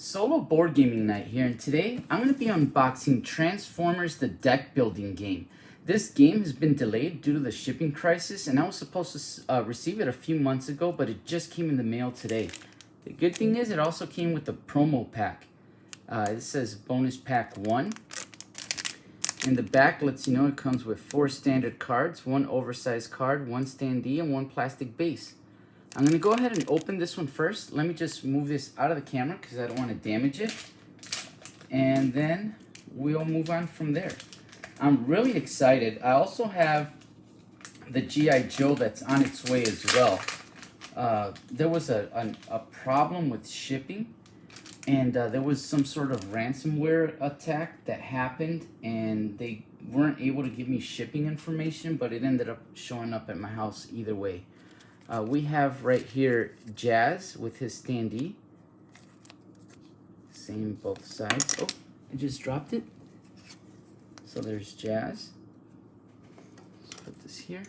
Solo board gaming night here, and today I'm going to be unboxing Transformers the deck building game. This game has been delayed due to the shipping crisis, and I was supposed to receive it a few months ago, but it just came in the mail today. The good thing is it also came with the promo pack. It says bonus pack 1. In the back lets you know it comes with 4 standard cards, 1 oversized card, 1 standee, and 1 plastic base. I'm going to go ahead and open this one first. Let me just move this out of the camera because I don't want to damage it. And then we'll move on from there. I'm really excited. I also have the G.I. Joe that's on its way as well. There was a problem with shipping, and there was some sort of ransomware attack that happened, and they weren't able to give me shipping information, but it ended up showing up at my house either way. We have right here Jazz with his standee. Same both sides. Oh, I just dropped it. So there's Jazz. Let's put this here.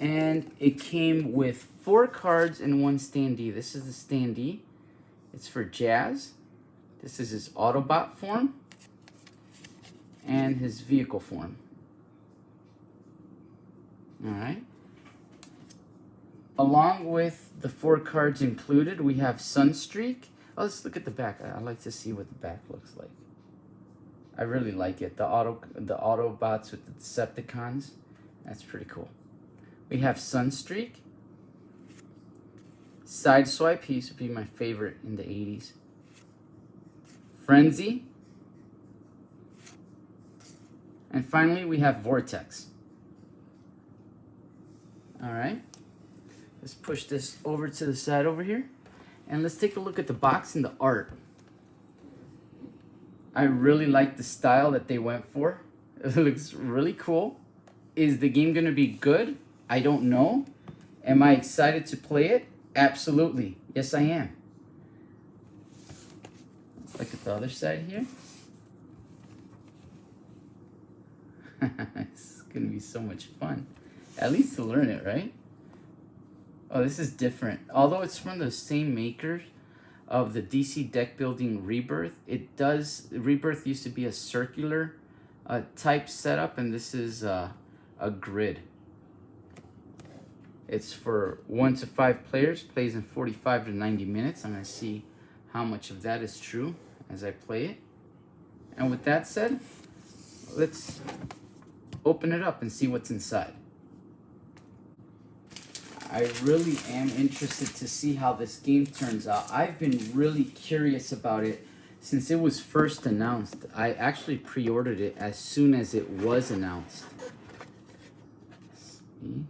And it came with 4 cards and 1 standee. This is the standee. It's for Jazz. This is his Autobot form and his vehicle form. Alright. Along with the 4 cards included, we have Sunstreak. Oh, let's look at the back. I like to see what the back looks like. I really like it. The Autobots with the Decepticons. That's pretty cool. We have Sunstreak. Sideswipe. He used to be my favorite in the 80s. Frenzy. And finally, we have Vortex. Alright. Let's push this over to the side over here. And let's take a look at the box and the art. I really like the style that they went for. It looks really cool. Is the game going to be good? I don't know. Am I excited to play it? Absolutely. Yes, I am. Let's look at the other side here. It's going to be so much fun. At least to learn it, right? Oh, this is different. Although it's from the same makers of the DC deck building Rebirth, Rebirth used to be a circular type setup, and this is a grid. It's for 1 to 5 players, plays in 45 to 90 minutes. I'm going to see how much of that is true as I play it. And with that said, let's open it up and see what's inside. I really am interested to see how this game turns out. I've been really curious about it since it was first announced. I actually pre-ordered it as soon as it was announced. See?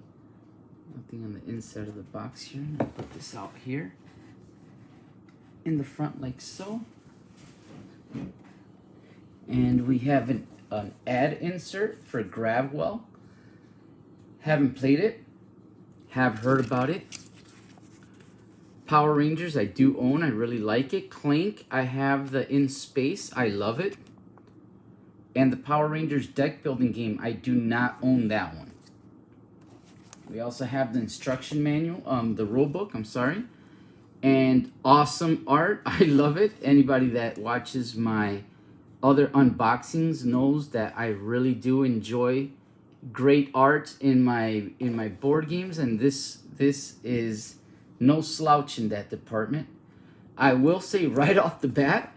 Nothing on the inside of the box here. I'll put this out here. In the front like so. And we have an ad insert for Gravwell. Haven't played it. Have heard about it. Power Rangers I do own. I really like it. Clank, I have the In Space. I love it. And the Power Rangers deck building game, I do not own that one. We also have the instruction manual, the rulebook, I'm sorry. And awesome art. I love it. Anybody that watches my other unboxings knows that I really do enjoy great art in my board games, and this is no slouch in that department. I will say right off the bat,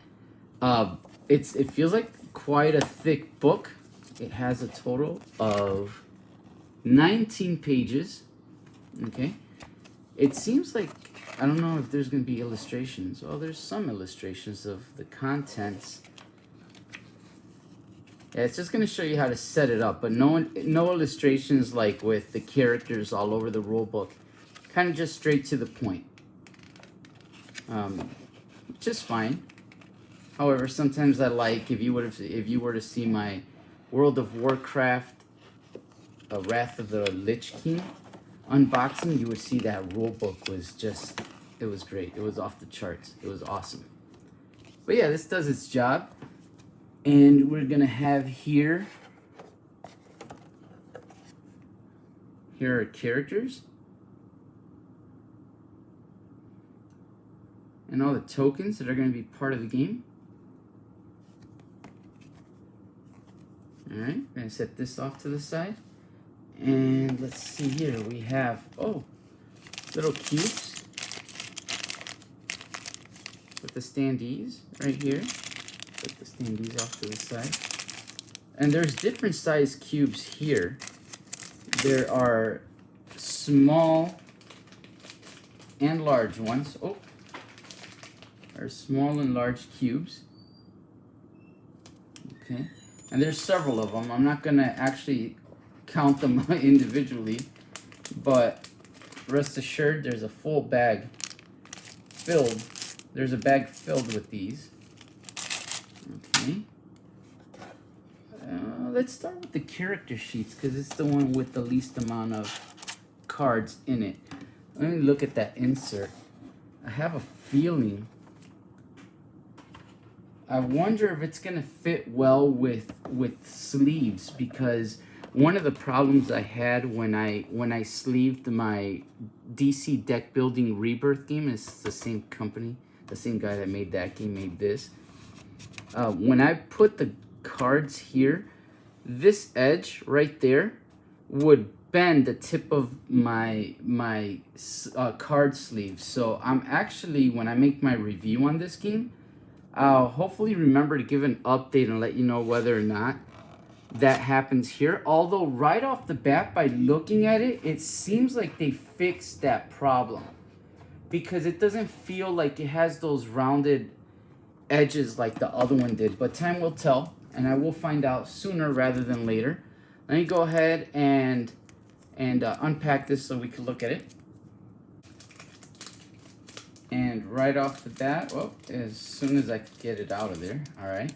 it feels like quite a thick book. It has a total of 19 pages. Okay, it seems like, I don't know if there's going to be illustrations. Well, there's some illustrations of the contents. Yeah, it's just going to show you how to set it up, but no illustrations like with the characters all over the rulebook. Kind of just straight to the point, which is fine. However, sometimes I like, if you were to see my World of Warcraft Wrath of the Lich King unboxing, you would see that rulebook was just, it was great. It was off the charts. It was awesome. But yeah, this does its job. And we're going to have here are characters. and all the tokens that are going to be part of the game. Alright, I'm going to set this off to the side. And let's see here, we have, oh, little cubes with the standees right here. Put the standees off to the side. And there's different size cubes here. There are small and large ones. Oh, there are small and large cubes. Okay, and there's several of them. I'm not gonna actually count them individually, but rest assured there's a full bag filled. There's a bag filled with these. Okay. Let's start with the character sheets because it's the one with the least amount of cards in it. Let me look at that insert. I have a feeling. I wonder if it's gonna fit well with sleeves, because one of the problems I had when I sleeved my DC deck building Rebirth game, it's the same company, the same guy that made that game made this. When I put the cards here, this edge right there would bend the tip of my card sleeve. So I'm actually, when I make my review on this game, I'll hopefully remember to give an update and let you know whether or not that happens here. Although right off the bat, by looking at it, it seems like they fixed that problem, because it doesn't feel like it has those rounded edges like the other one did. But time will tell, and I will find out sooner rather than later. Let me go ahead and unpack this so we can look at it. And right off the bat, well, as soon as I can get it out of there, all right.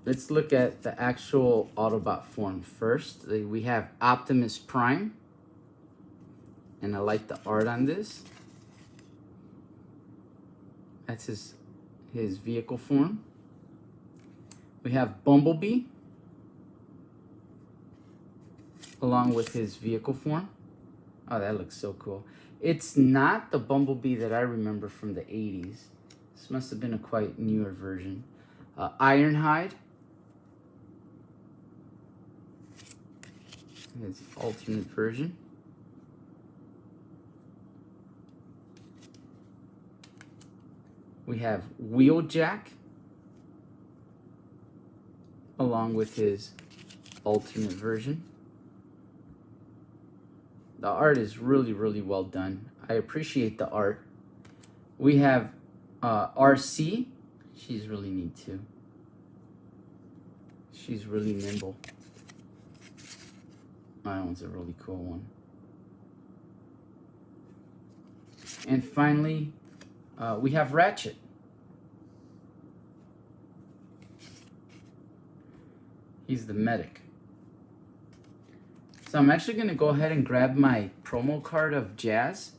Let's look at the actual Autobot form first. We have Optimus Prime, and I like the art on this. That's his vehicle form. We have Bumblebee, along with his vehicle form. Oh, that looks so cool. It's not the Bumblebee that I remember from the 80s. This must have been a quite newer version. Ironhide. It's the alternate version. We have Wheeljack, along with his alternate version. The art is really, really well done. I appreciate the art. We have RC. She's really neat too. She's really nimble. That one's a really cool one. And finally, we have Ratchet. He's the medic. So I'm actually going to go ahead and grab my promo card of Jazz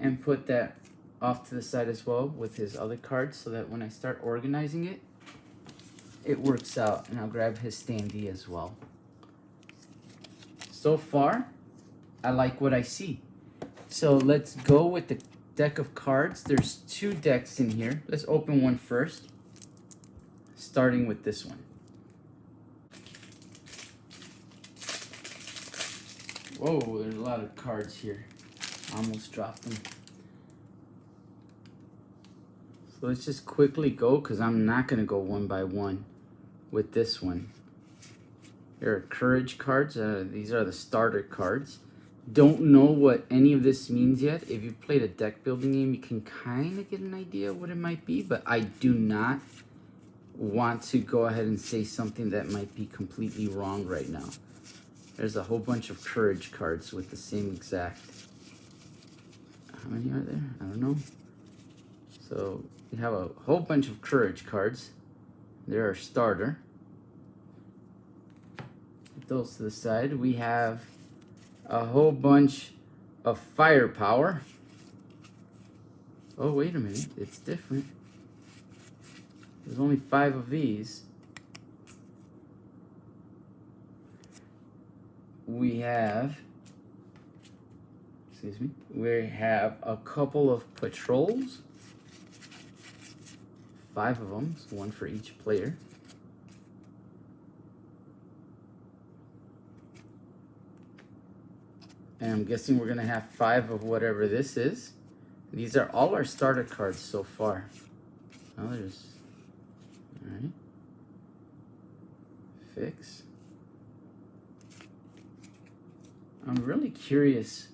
and put that off to the side as well with his other cards, so that when I start organizing it, it works out. And I'll grab his standee as well. So far, I like what I see. So let's go with the deck of cards. There's 2 decks in here. Let's open one first, starting with this one. Whoa, there's a lot of cards here. I almost dropped them. So let's just quickly go, because I'm not going to go one by one with this one. There are courage cards. These are the starter cards. Don't know what any of this means yet. If you've played a deck building game, you can kind of get an idea of what it might be, but I do not want to go ahead and say something that might be completely wrong right now. There's a whole bunch of courage cards with the same exact. How many are there? I don't know. So we have a whole bunch of courage cards. They're our starter. Put those to the side. We have a whole bunch of firepower. Oh, wait a minute. It's different. There's only 5 of these. We have, let's excuse me. We have a couple of patrols. 5 of them, so 1 for each player. And I'm guessing we're gonna have 5 of whatever this is. These are all our starter cards so far. Oh, there's, all right. Fix. I'm really curious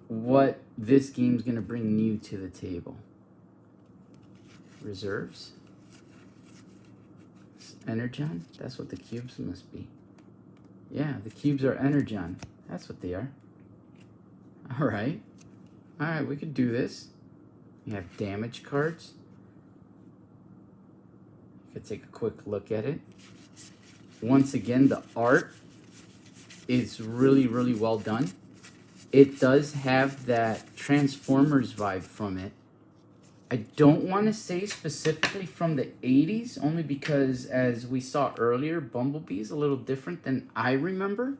what this game's gonna bring new to the table. Reserves. Energon? That's what the cubes must be. Yeah, the cubes are Energon. That's what they are. Alright. Alright, we could do this. We have damage cards. You could take a quick look at it. Once again, the art is really, really well done. It does have that Transformers vibe from it. I don't want to say specifically from the 80s, only because, as we saw earlier, Bumblebee is a little different than I remember.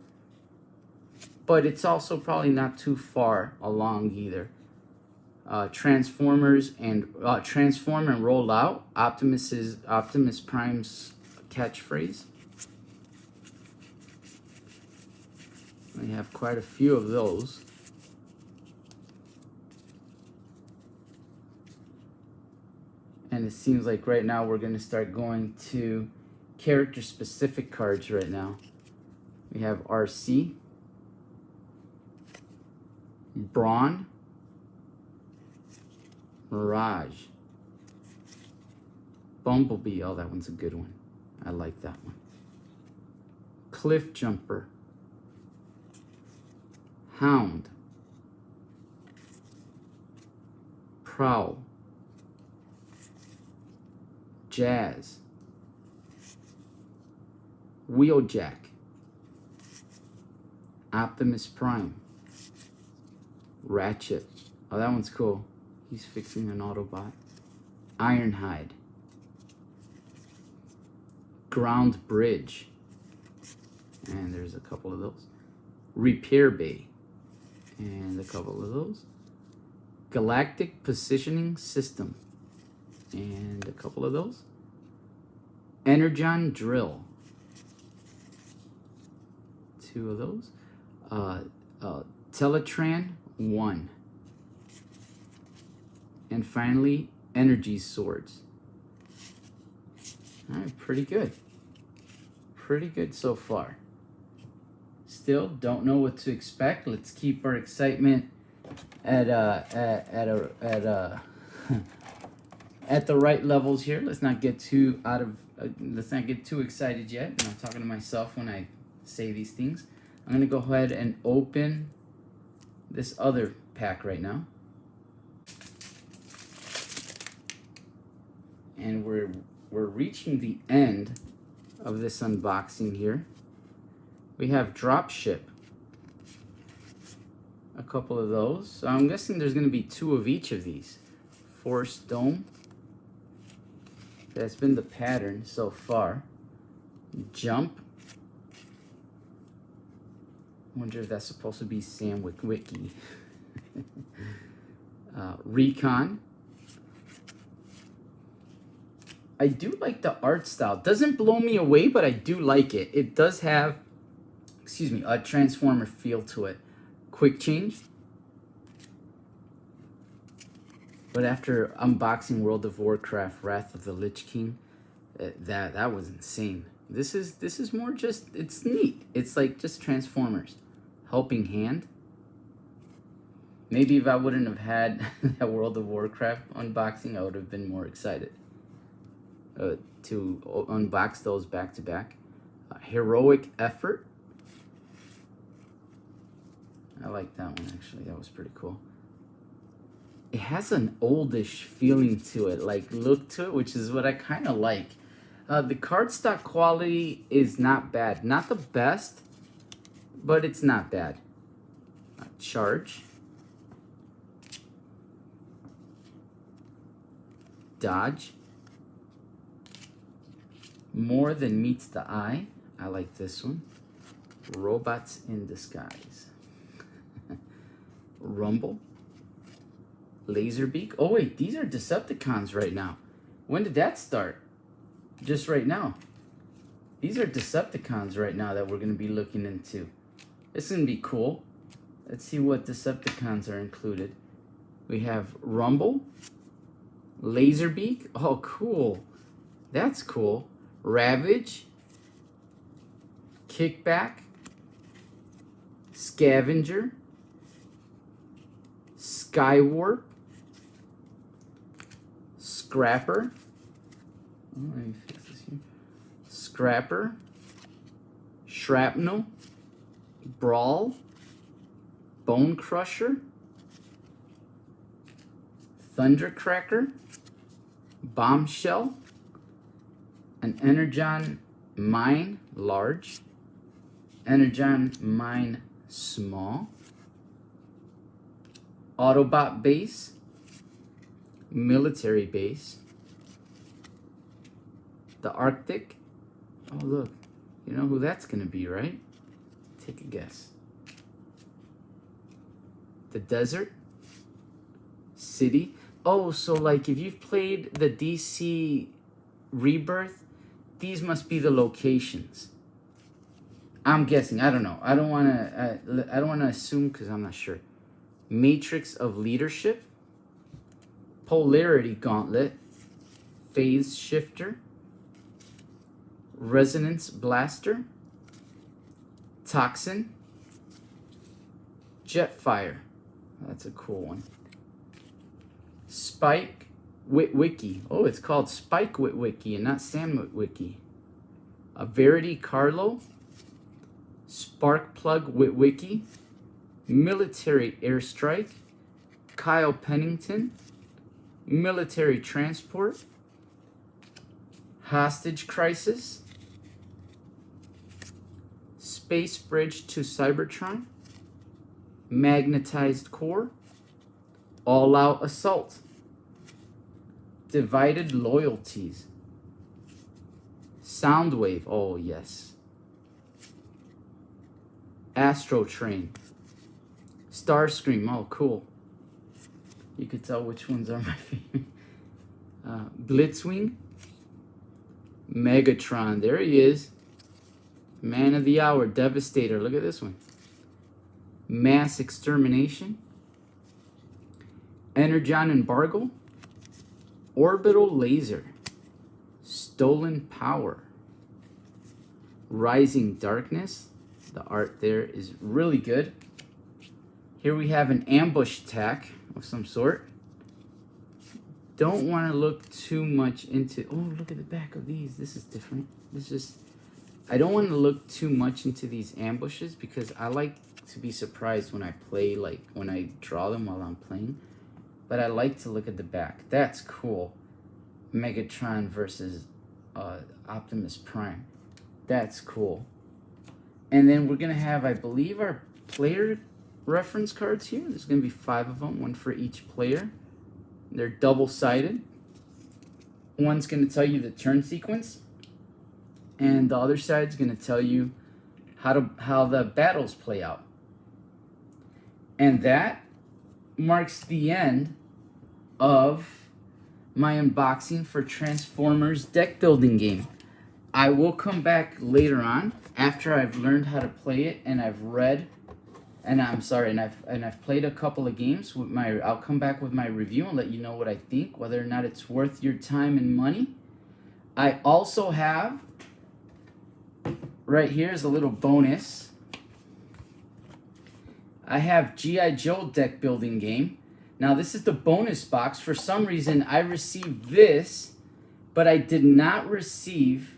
But it's also probably not too far along either. Transformers and transform and roll out. Optimus Prime's catchphrase. We have quite a few of those. And it seems like right now we're going to start going to character specific cards right now. We have RC, Brawn, Mirage, Bumblebee. Oh, that one's a good one. I like that one. Cliff Jumper, Hound, Prowl, Jazz, Wheeljack, Optimus Prime, Ratchet. Oh, that one's cool. He's fixing an Autobot. Ironhide, Ground Bridge, and there's a couple of those. Repair Bay, and a couple of those. Galactic Positioning System, and a couple of those. Energon Drill, 2 of those. Teletran 1, and finally Energy Swords. All right, pretty good. Pretty good so far. Still don't know what to expect. Let's keep our excitement at the right levels here. Let's not get too let's not get too excited yet. And I'm talking to myself when I say these things. I'm gonna go ahead and open this other pack right now. And we're reaching the end of this unboxing here. We have Dropship, a couple of those. So I'm guessing there's going to be 2 of each of these. Force Dome, that's been the pattern so far. Jump, wonder if that's supposed to be Sam Witwicky. Recon. I do like the art style. Doesn't blow me away, but I do like it. It does have, excuse me, a Transformer feel to it. Quick change. But after unboxing World of Warcraft Wrath of the Lich King, that was insane. This is more just, it's neat. It's like just Transformers. Helping Hand. Maybe if I wouldn't have had that World of Warcraft unboxing, I would have been more excited to unbox those back to back. Heroic Effort. I like that one actually. That was pretty cool. It has an oldish feeling to it, like look to it, which is what I kind of like. The cardstock quality is not bad. Not the best, but it's not bad. Charge. Dodge. More Than Meets the Eye. I like this one. Robots in Disguise. Rumble, Laserbeak. Oh wait, these are Decepticons right now. When did that start? Just right now. These are Decepticons right now that we're going to be looking into. It's going to be cool. Let's see what Decepticons are included. We have Rumble, Laserbeak. Oh, cool. That's cool. Ravage, Kickback, Scavenger, Skywarp, Scrapper. Oh, let me fix this here. Scrapper, Shrapnel, Brawl, Bone Crusher, Thundercracker, Bombshell, an Energon Mine Large, Energon Mine Small, Autobot Base, Military Base, the Arctic. Oh look, you know who that's gonna be, right? Take a guess. The Desert, City. Oh, so like if you've played the DC Rebirth, these must be the locations. I'm guessing. I don't know. I don't want to assume because I'm not sure. Matrix of Leadership, Polarity Gauntlet, Phase Shifter, Resonance Blaster, Toxin, Jetfire. That's a cool one. Spike Witwicky. Oh, it's called Spike Witwicky and not Sam Witwicky. Verity Carlo, Sparkplug Witwicky, Military Airstrike, Kyle Pennington, Military Transport, Hostage Crisis, Space Bridge to Cybertron, Magnetized Core, All Out Assault, Divided Loyalties, Soundwave, oh yes, Astro Train, Starscream, oh cool. You could tell which ones are my favorite. Blitzwing, Megatron, there he is. Man of the Hour, Devastator, look at this one. Mass Extermination, Energon Embargo, Orbital Laser, Stolen Power, Rising Darkness. The art there is really good. Here we have an ambush attack of some sort. Don't want to look too much into... Oh, look at the back of these. This is different. I don't want to look too much into these ambushes because I like to be surprised when I play, like when I draw them while I'm playing. But I like to look at the back. That's cool. Megatron versus Optimus Prime. That's cool. And then we're going to have, I believe, our player reference cards here. There's going to be 5 of them, one for each player. They're double-sided. One's going to tell you the turn sequence, and the other side's going to tell you how the battles play out. And that marks the end of my unboxing for Transformers deck building game. I will come back later on after I've learned how to play it and I've read, and I've played a couple of games with I'll come back with my review and let you know what I think, whether or not it's worth your time and money. I also have right here is a little bonus. I have G.I. Joe deck building game. Now this is the bonus box. For some reason I received this, but I did not receive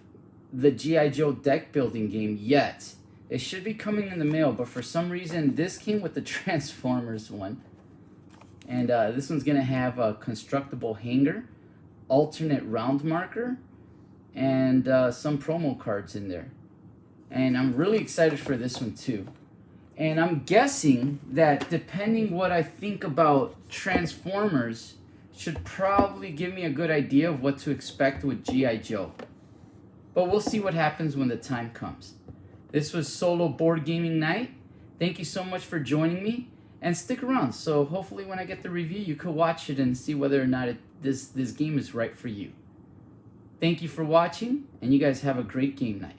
the G.I. Joe deck building game yet. It should be coming in the mail, but for some reason this came with the Transformers one. And this one's going to have a constructible hanger, alternate round marker, and some promo cards in there. And I'm really excited for this one too. And I'm guessing that depending what I think about Transformers should probably give me a good idea of what to expect with G.I. Joe. But we'll see what happens when the time comes. This was Solo Board Gaming Night. Thank you so much for joining me. and stick around. So hopefully when I get the review, you could watch it and see whether or not this game is right for you. Thank you for watching, and you guys have a great game night.